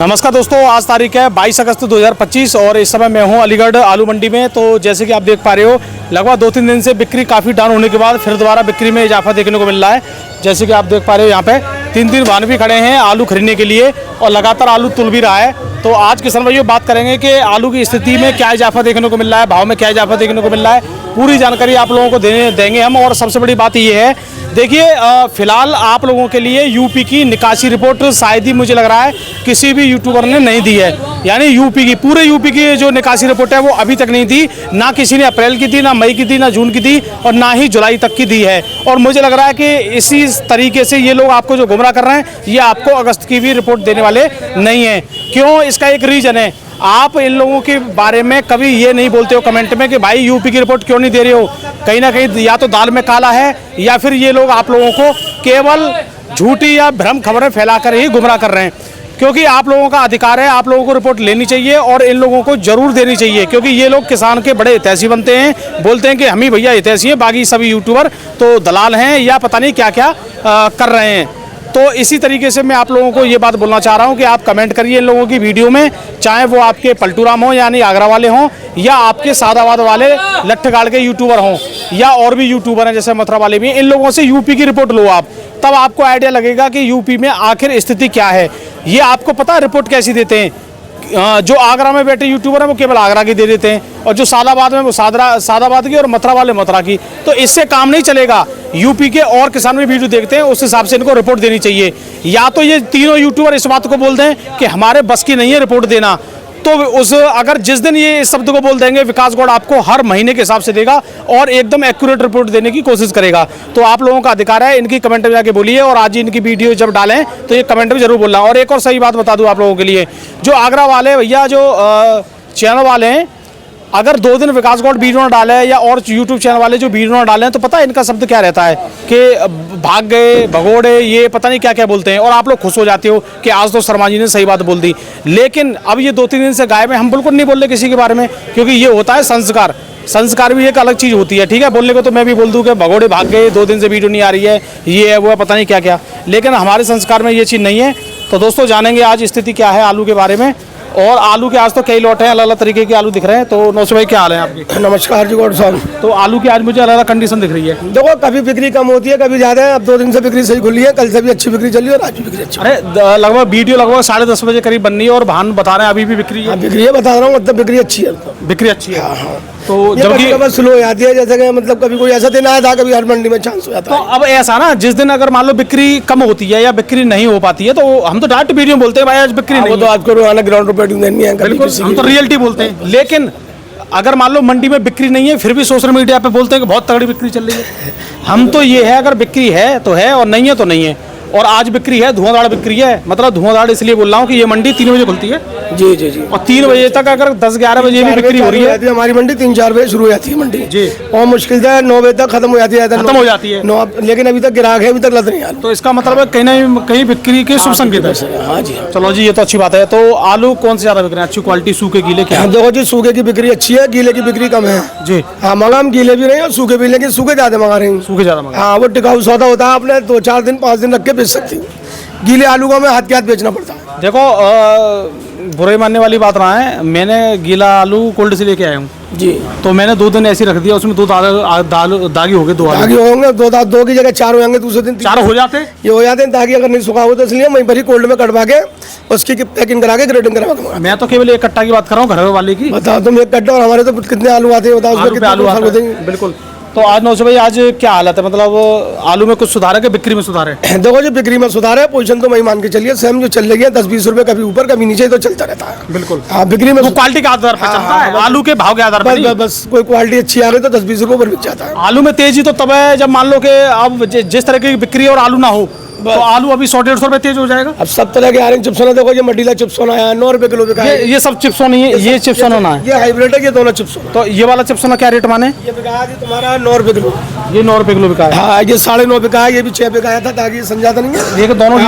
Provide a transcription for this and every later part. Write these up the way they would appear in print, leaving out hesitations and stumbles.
नमस्कार दोस्तों, आज तारीख है 22 अगस्त 2025 और इस समय मैं हूं अलीगढ़ आलू मंडी में। तो जैसे कि आप देख पा रहे हो, लगभग 2-3 दिन से बिक्री काफ़ी डाउन होने के बाद फिर दोबारा बिक्री में इजाफा देखने को मिल रहा है। जैसे कि आप देख पा रहे हो, यहाँ पे 3 वाहन भी खड़े हैं आलू खरीदने के लिए और लगातार आलू तुल भी रहा है। तो आज किसान भाइयों बात करेंगे कि आलू की स्थिति में क्या इजाफा देखने को मिल रहा है, भाव में क्या इजाफा देखने को मिल रहा है, पूरी जानकारी आप लोगों को देंगे हम। और सबसे बड़ी बात ये है, देखिए फिलहाल आप लोगों के लिए यूपी की निकासी रिपोर्ट शायद ही मुझे लग रहा है किसी भी यूट्यूबर ने नहीं दी है। यानी यूपी की, पूरे यूपी की जो निकासी रिपोर्ट है वो अभी तक नहीं दी, ना किसी ने अप्रैल की दी, ना मई की दी, ना जून की दी और ना ही जुलाई तक की दी है। और मुझे लग रहा है कि इसी तरीके से ये लोग आपको जो गुमराह कर रहे हैं, ये आपको अगस्त की भी रिपोर्ट देने वाले नहीं है। क्यों? इसका एक रीजन है, आप इन लोगों के बारे में कभी ये नहीं बोलते हो कमेंट में कि भाई यूपी की रिपोर्ट क्यों नहीं दे रहे हो। कहीं ना कहीं या तो दाल में काला है या फिर ये लोग आप लोगों को केवल झूठी या भ्रम खबरें फैलाकर ही गुमराह कर रहे हैं। क्योंकि आप लोगों का अधिकार है, आप लोगों को रिपोर्ट लेनी चाहिए और इन लोगों को जरूर देनी चाहिए। क्योंकि ये लोग किसान के बड़े हितैषी बनते हैं, बोलते हैं कि हम ही भैया हितैषी हैं, बाकी सभी यूट्यूबर तो दलाल हैं या पता नहीं क्या क्या कर रहे हैं। तो इसी तरीके से मैं आप लोगों को ये बात बोलना चाह रहा हूँ कि आप कमेंट करिए इन लोगों की वीडियो में, चाहे वो आपके पलटूराम हों यानी आगरा वाले हों या आपके सादाबाद वाले लट्ठगाड़ के यूट्यूबर हों या और भी यूट्यूबर हैं जैसे मथुरा वाले भी हैं। इन लोगों से यूपी की रिपोर्ट लो आप, तब आपको आइडिया लगेगा कि यूपी में आखिर स्थिति क्या है। ये आपको पता है रिपोर्ट कैसी देते हैं? जो आगरा में बैठे यूट्यूबर हैं वो केवल आगरा की दे देते हैं और जो सादाबाद में वो सादाबाद की और मथुरा वाले मथुरा की। तो इससे काम नहीं चलेगा। यूपी के और किसान भी वीडियो देखते हैं, उस हिसाब से इनको रिपोर्ट देनी चाहिए। या तो ये तीनों यूट्यूबर इस बात को बोल दें कि हमारे बस की नहीं है रिपोर्ट देना, तो उस अगर जिस दिन ये इस शब्द को बोल देंगे, विकास गौड़ आपको हर महीने के हिसाब से देगा और एकदम एक्यूरेट रिपोर्ट देने की कोशिश करेगा। तो आप लोगों का अधिकार है, इनकी कमेंट में जाके बोलिए और आज इनकी वीडियो जब डालें तो ये कमेंट में जरूर बोलना। और एक और सही बात बता दूं आप लोगों के लिए, जो आगरा वाले भैया जो चैनल वाले हैं, अगर 2 दिन विकास गौड़ वीडियो ना डाले या और यूट्यूब चैनल वाले जो वीडियो ना डालें, तो पता है इनका शब्द क्या रहता है कि भाग गए, भगोड़े, ये पता नहीं क्या क्या बोलते हैं। और आप लोग खुश हो जाते हो कि आज तो शर्मा जी ने सही बात बोल दी। लेकिन अब ये 2-3 दिन से गायब है, हम बिल्कुल नहीं बोल रहे किसी के बारे में, क्योंकि ये होता है संस्कार। संस्कार भी एक अलग चीज़ होती है, ठीक है। बोलने को तो मैं भी बोल दूं कि भगोड़े भाग गए, 2 दिन से वीडियो नहीं आ रही है, ये है वो है, पता नहीं क्या क्या, लेकिन हमारे संस्कार में ये चीज़ नहीं है। तो दोस्तों जानेंगे आज स्थिति क्या है आलू के बारे में। और आलू के आज तो कई लॉट हैं, अलग अलग तरीके के आलू दिख रहे हैं। तो नौसे भाई क्या हाल है आपके? नमस्कार जी गौड़ साहब। तो आलू की आज मुझे अलग अलग कंडीशन दिख रही है। देखो कभी बिक्री कम होती है, कभी ज्यादा है। अब 2 दिन से बिक्री सही खुली है, कल से भी अच्छी बिक्री चली है और आज भी बिक्री अच्छी। अरे लगभग वीडियो लगभग 10:30 बजे करीब बननी है और भान बता रहे हैं अभी भी बिक्री है। बिक्री है, बता रहा हूँ, मतलब बिक्री अच्छी है। बिक्री अच्छी है। हाँ। तो जबकि स्लो हो जाती है, जैसे कि मतलब कभी कोई ऐसा दिन आया था, कभी हर मंडी में चांस हो जाता है। तो अब ऐसा ना, जिस दिन अगर मान लो बिक्री कम होती है या बिक्री नहीं हो पाती है, तो हम तो डायरेक्ट वीडियो में बोलते हैं भाई आज बिक्री नहीं। वो तो आज को रोजाना ग्राउंड रिपोर्टिंग देनी है, हम तो रियलिटी बोलते हैं। लेकिन अगर मान लो मंडी में बिक्री नहीं है, फिर भी सोशल मीडिया पे बोलते हैं कि बहुत तगड़ी बिक्री चल रही है। हम तो ये है, अगर बिक्री है तो है और नहीं है तो नहीं है। और आज बिक्री है, धुआंधार बिक्री है। मतलब धुआंधार इसलिए बोल रहा हूँ कि ये मंडी 3 बजे खुलती है। जी जी जी। और 3 बजे तक अगर 10-11 बजे भी बिक्री हो रही है। हमारी मंडी 3-4 बजे शुरू हो जाती है मंडी जी, और मुश्किल से 9 बजे तक खत्म हो जाती है। खत्म हो जाती है 9, लेकिन अभी तक ग्राहक है, अभी तक लद नहीं आलू। तो इसका मतलब है कहीं ना कहीं बिक्री के शुभ संकेत है। हाँ जी। चलो जी, ये तो अच्छी बात है। तो आलू कौन से ज्यादा बिक रहे हैं? अच्छी क्वालिटी, सूखे, गीले, क्या? देखो जी, सूखे की बिक्री अच्छी है, गीले की बिक्री कम है जी। हाँ, मंगा हम गीले भी नहीं और सूखे भी, लेकिन सूखे ज्यादा मंगा रहे हैं। सूखे ज्यादा मंगा। हाँ, वो टिकाऊ सौदा होता है, आपने 2-4 दिन 5 दिन रख के बेच सकती हूँ। गीले आलू को हमें हाथ के हाथ बेचना पड़ता है। देखो बुरे मानने वाली बात रहा है, मैंने गीला आलू कोल्ड से लेके आया हूँ जी। तो मैंने 2 दिन ऐसे रख दिया, उसमें 2 दागी हो गए। 2 दागी होंगे, 2 की जगह 4 हो जाएंगे, दूसरे दिन 4 हो जाते। ये हो जाते हैं दागी अगर नहीं सूखा हो तो, इसलिए वहीं पर ही कोल्ड में कटवा के उसकी पैकिंग करा के ग्रेडिंग करा के। मैं तो केवल एक कट्टा की बात कर रहा हूँ, घर वाले की। बताओ तुम, एक कट्टा और हमारे तो कितने आलू आते हैं, बताओ उसमें कितने आलू आते हैं। बिल्कुल। तो आज नौसे भाई, आज क्या हालत है? मतलब आलू में कुछ सुधार है कि बिक्री में सुधार है? देखो जी, बिक्री में सुधार है। पोजीशन तो वही मान के चलिए, सेम जो चल रही है, 10-20 रुपए कभी ऊपर कभी नीचे तो चलता रहता है। बिल्कुल। हाँ, बिक्री में क्वालिटी के आधार पर चलता है, आलू के भाव के आधार पर। बस कोई क्वालिटी अच्छी आ गई तो 10-20 रुपए ऊपर बिक जाता है। आलू में तेजी तो तब है जब मान लो कि अब जिस तरह की बिक्री और आलू ना हो, तो आलू अभी 100-150 रुपए तेज हो जाएगा। अब सब तरह के आ रहे हैं चिप्स। देखो ये मडीला चिप्स आया 9 रुपए किलो बिका है। ये सब चिप्स नहीं है, ये चिप्स होना है, ये हाइब्रिड है, ये दोनों चिप्स। तो ये वाला चिप्स क्या रेट माने? ये बिका है तुम्हारा 9 रुपए किलो। ये 9 रुपए किलो बिका है। हाँ, ये 9.5 बिका है, ये भी 6 बिकाया था, ताकि समझाता नहीं है। ये दोनों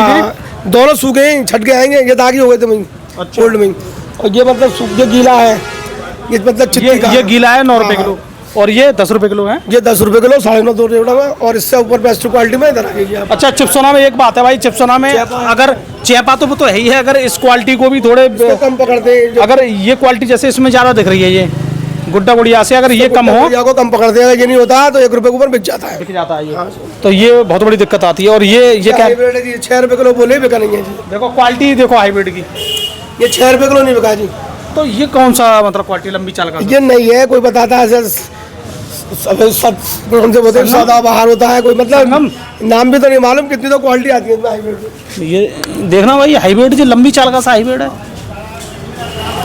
दोनों सूखे हैं, छट के आएंगे, ये दागी हो गए थे वहीं कोल्ड में। और ये मतलब ये गीला है, ये मतलब ये गीला है 9 रुपए किलो। और ये 10 रुपए किलो है। ये 10 रुपए किलो, 9.5 2 रेवड़ा में, और इससे ऊपर बेस्ट क्वालिटी में इधर आ गई आप। अच्छा, चिप्सोना में एक बात है भाई, चिप्सोना में अगर चेपा तो वो तो है ही है, अगर इस क्वालिटी को भी थोड़े कम पकड़ते हैं, अगर ये क्वालिटी जैसे इसमें ज़्यादा दिख रही है, ये गुड्डा गुड़िया से अगर ये कम हो को कम पकड़ते हैं, ये नहीं होता तो 1 रुपए के ऊपर बिक जाता है, बिक जाता है ये। तो ये बहुत बड़ी दिक्कत आती है। और ये क्या हाइब्रिड है जी, 6 रुपए किलो बोले बिका नहीं है जी। देखो क्वालिटी देखो हाइब्रिड की, ये 6 रुपए किलो नहीं बिका जी। तो ये कौन सा मतलब क्वालिटी लंबी चाल का? ये नहीं है, कोई बताता है हमसे बोलते हैं सादा बाहर होता है, कोई मतलब नाम भी तो नहीं मालूम, कितनी तो क्वालिटी आती है इसमें हाइब्रिड। ये देखना भाई, हाइब्रिड जो लंबी चाल का सा हाइब्रिड है,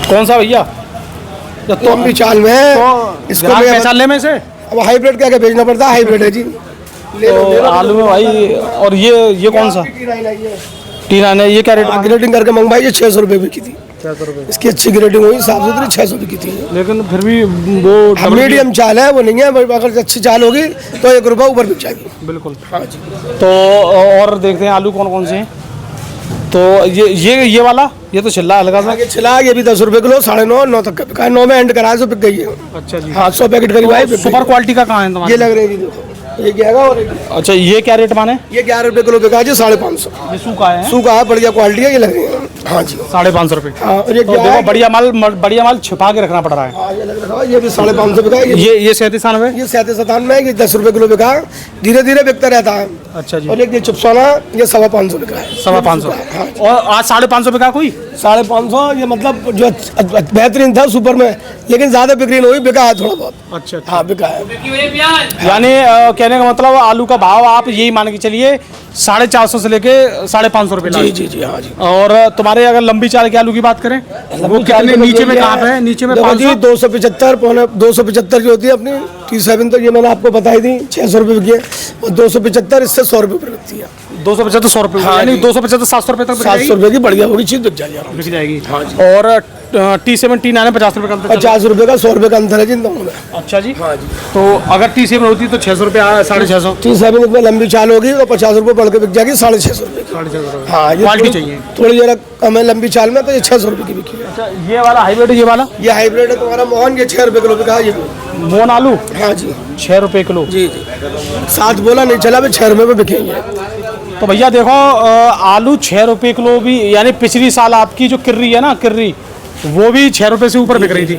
कौन सा भैया? तो लंबी चाल में है, तो इसको पहचानने में से अब हाइब्रिड क्या भेजना पड़ता है, हाइब्रिड है जी। तो आलू में भाई, और ये कौन सा टीना है, ये क्या रेट? ग्रेडिंग करके मंगवाई, ये 600 रुपये बिकी थी। 600 रुपये इसकी अच्छी ग्रेडिंग हुई, साफ सुथरी, 600 की थी। लेकिन फिर भी वो मीडियम चाल है, वो नहीं है, अगर अच्छी चाल होगी तो 1 रुपया ऊपर बिक जाएगी। बिल्कुल। हाँ जी। तो और देखते हैं आलू कौन कौन से हैं। तो ये वाला, ये तो छिल्ला हल्का सा, ये छिला, ये भी 10 रुपये किलो, 9.5 9 तक का बिका है, 9 में एंड करा है, तो बिक गई है। अच्छा जी। हाँ, 100 पैकेट करीब आई। सुपर क्वालिटी का कहाँ है तुम्हारे? ये लग रही है जी, देखो ये क्या है। और अच्छा, ये क्या रेट माने? ये 11 रुपये किलो बिका जी, 550। ये सूखा है? सूखा है, बढ़िया क्वालिटी है, ये लग रही है। हाँ जी, 550 रुपये। हाँ, और ये तो क्या देखो है, बढ़िया माल छिपा के रखना पड़ रहा है। हाँ, ये लग रहा है, ये भी 550 बिका है। ये 37 ये 37 में, ये 10 रुपये किलो बिका, धीरे धीरे बिकता रहता है। अच्छा जी। और एक ये चिप्सोना, ये 550 बिका है। 550। और आज 550 बिका कोई? 550, ये मतलब जो बेहतरीन था सुपर में, लेकिन ज्यादा बिक्री नहीं हुई, बिका है थोड़ा बहुत। अच्छा। हाँ, बिका है। यानी कहने का मतलब आलू का भाव आप यही मान के चलिए 450 से लेके 550 रुपये। जी जी जी, हाँ जी। और तुम्हारे अगर लंबी चाल के आलू की बात करें, वो कितने नीचे में कहाँ पे है? नीचे में 500, 275 पौने 275 जो होती है अपनी T7, तो ये मैंने आपको बताई थी, 600 रुपये बिकी है, और 275 इससे 100 रुपये पर बिकती है। 275 100 रुपये, हाँ, यानी 275 700 रुपये तक 700 रुपये की बढ़िया होगी चीज, बिक जाएगी, बिक जाएगी। हाँ जी। और T7 T9 50 रुपये का अंतर? 50 रुपये का, 100 रुपये का अंतर है जिन दोनों में। अच्छा जी। हाँ जी। तो अगर T7 होती तो 600 रुपये, 650। T7 इसमें लंबी चाल होगी तो 50 रुपये बढ़ के बिक जाएगी, 650 रुपये की। 650 रुपये। हाँ, ये क्वालिटी चाहिए थोड़ी जरा कम है लंबी चाल में, तो ये 600 रुपये की बिकी है। अच्छा, ये वाला हाइब्रिड, ये वाला ये हाइब्रिड है तुम्हारा मोहन, ये 6 रुपये किलो बिका है ये। मोहन आलू? हाँ जी, 6 रुपये किलो। जी जी, 7 बोला नहीं चला, भी 6 रुपये में बिकेंगे। तो भैया देखो, आलू 6 रुपये किलो भी, यानी पिछली साल आपकी जो किर्री है ना, किर्री, वो भी 6 रुपये से ऊपर बिक रही थी।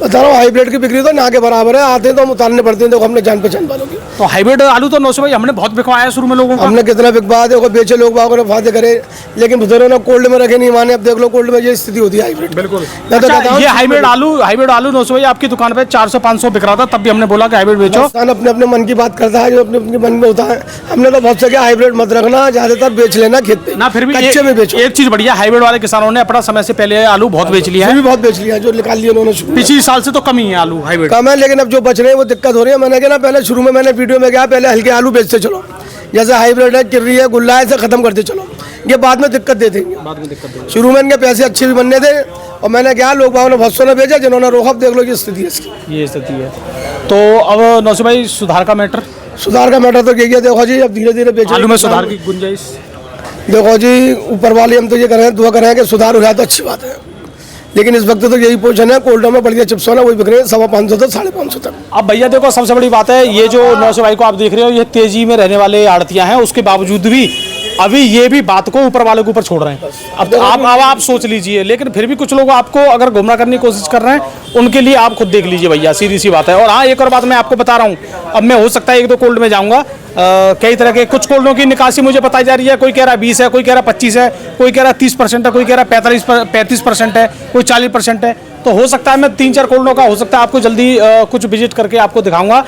बता रहा हूँ, हाइब्रिड की बिक्री तो ना के बराबर है, आते हैं तो हम उतारने पड़ते हैं, देखो हमने जान पहचान वालों की। तो हाइब्रिड आलू तो 900 भाई हमने बहुत बिकवाया है शुरू में लोगों को, हमने कितना बिकवा देखो, बेचे लोग बागों ने फायदे करे, लेकिन बुजुर्गों ने कोल्ड में रखे नहीं माने। अब देख लो कोल्ड में ये स्थिति होती है हाइब्रिड। बिल्कुल। मैं तो कहता हूँ ये हाइब्रिड आलू 900 भाई आपकी दुकान पे 400-500 बिक रहा था, तब भी हमने बोला कि हाइब्रिड बेचो। इंसान अपने अपने मन की बात करता है, जो अपने अपने मन में होता है। हमने तो बहुत से क्या, हाइब्रिड मत रखना, ज्यादातर बेच लेना खेत पे ना, फिर भी कच्चे में बेचो। एक चीज बढ़िया, हाइब्रिड वाले किसानों ने अपना समय से पहले आलू बहुत बेच लिया है, भी बहुत बेच लिया, जो निकाल लिया उन्होंने शुरू में। पिछली साल से तो कम ही है आलू हाइब्रिड। कम है, लेकिन अब जो बच रहे हैं वो दिक्कत हो रही है। मैंने कहा ना, पहले शुरू में मैंने वीडियो में कहा, पहले हल्के आलू बेचते चलो, जैसे हाइब्रिड है, किर्री है, गुल्ला है, इसे खत्म करते चलो, ये बाद में दिक्कत देते हैं। बाद में दिक्कत देंगे। शुरू में इनके पैसे अच्छे भी बनने थे, और मैंने क्या, लोग बागों ने भस्सों ने बेचा, जिन्होंने रोका। अब देख लो ये स्थिति है इसकी, ये स्थिति है। तो अब 900 भाई सुधार का मैटर, सुधार का मैटर तो यही है। देखो जी, अब धीरे धीरे बेचो, आलू में सुधार की गुंजाइश। देखो जी, ऊपर वाले हम तो ये करें, दुआ करें कि सुधार हो जाए तो अच्छी बात है, लेकिन इस वक्त तो यही पोजीशन है। कोल्डो में बढ़िया चिप्सोना वही बिक रहे हैं 550 से 550 तक। अब भैया देखो, सबसे बड़ी बात है, ये जो 900 भाई को आप देख रहे हो, ये तेजी में रहने वाले आड़तियां हैं, उसके बावजूद भी अभी ये भी बात को ऊपर वाले के ऊपर छोड़ रहे हैं। अब आप सोच लीजिए, लेकिन फिर भी कुछ लोग आपको अगर गुमराह करने की कोशिश कर रहे हैं, उनके लिए आप खुद देख लीजिए भैया, सीधी सी बात है। और हाँ, एक और बात मैं आपको बता रहा हूँ, अब मैं हो सकता है 1-2 कोल्ड में जाऊँगा, कई तरह के कुछ कोल्डों की निकासी मुझे बताई जा रही है। कोई कह रहा है 20 है, कोई कह रहा है 25 है, कोई कह रहा है 30% है, कोई कह रहा है 35% है, कोई 40% है। तो हो सकता है मैं 3-4 कोल्डों का हो सकता है आपको जल्दी कुछ विजिट करके आपको दिखाऊंगा।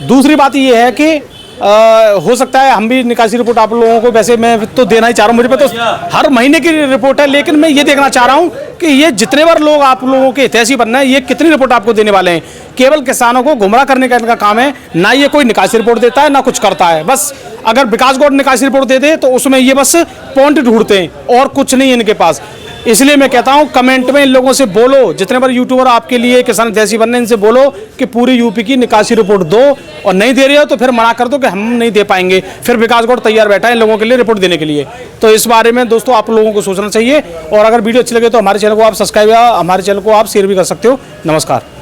दूसरी बात ये है कि हो सकता है हम भी निकासी रिपोर्ट आप लोगों को, वैसे मैं तो देना ही चाह रहा हूँ, मुझे पे तो हर महीने की रिपोर्ट है, लेकिन मैं ये देखना चाह रहा हूँ कि ये जितने बार लोग आप लोगों के हितैषी बनना है, ये कितनी रिपोर्ट आपको देने वाले हैं। केवल किसानों को गुमराह करने का इनका काम है, ना ये कोई निकासी रिपोर्ट देता है ना कुछ करता है। बस अगर विकास गौड़ निकासी रिपोर्ट दे दे तो उसमें ये बस पॉइंट ढूंढते हैं और कुछ नहीं इनके पास। इसलिए मैं कहता हूं, कमेंट में इन लोगों से बोलो, जितने बार यूट्यूबर आपके लिए किसान हितैषी बनने, इनसे बोलो कि पूरी यूपी की निकासी रिपोर्ट दो, और नहीं दे रहे हो तो फिर मना कर दो कि हम नहीं दे पाएंगे। फिर विकास गौड़ तैयार बैठा है इन लोगों के लिए रिपोर्ट देने के लिए। तो इस बारे में दोस्तों आप लोगों को सोचना चाहिए, और अगर वीडियो अच्छी लगे तो हमारे चैनल को आप सब्सक्राइब या हमारे चैनल को आप शेयर भी कर सकते हो। नमस्कार।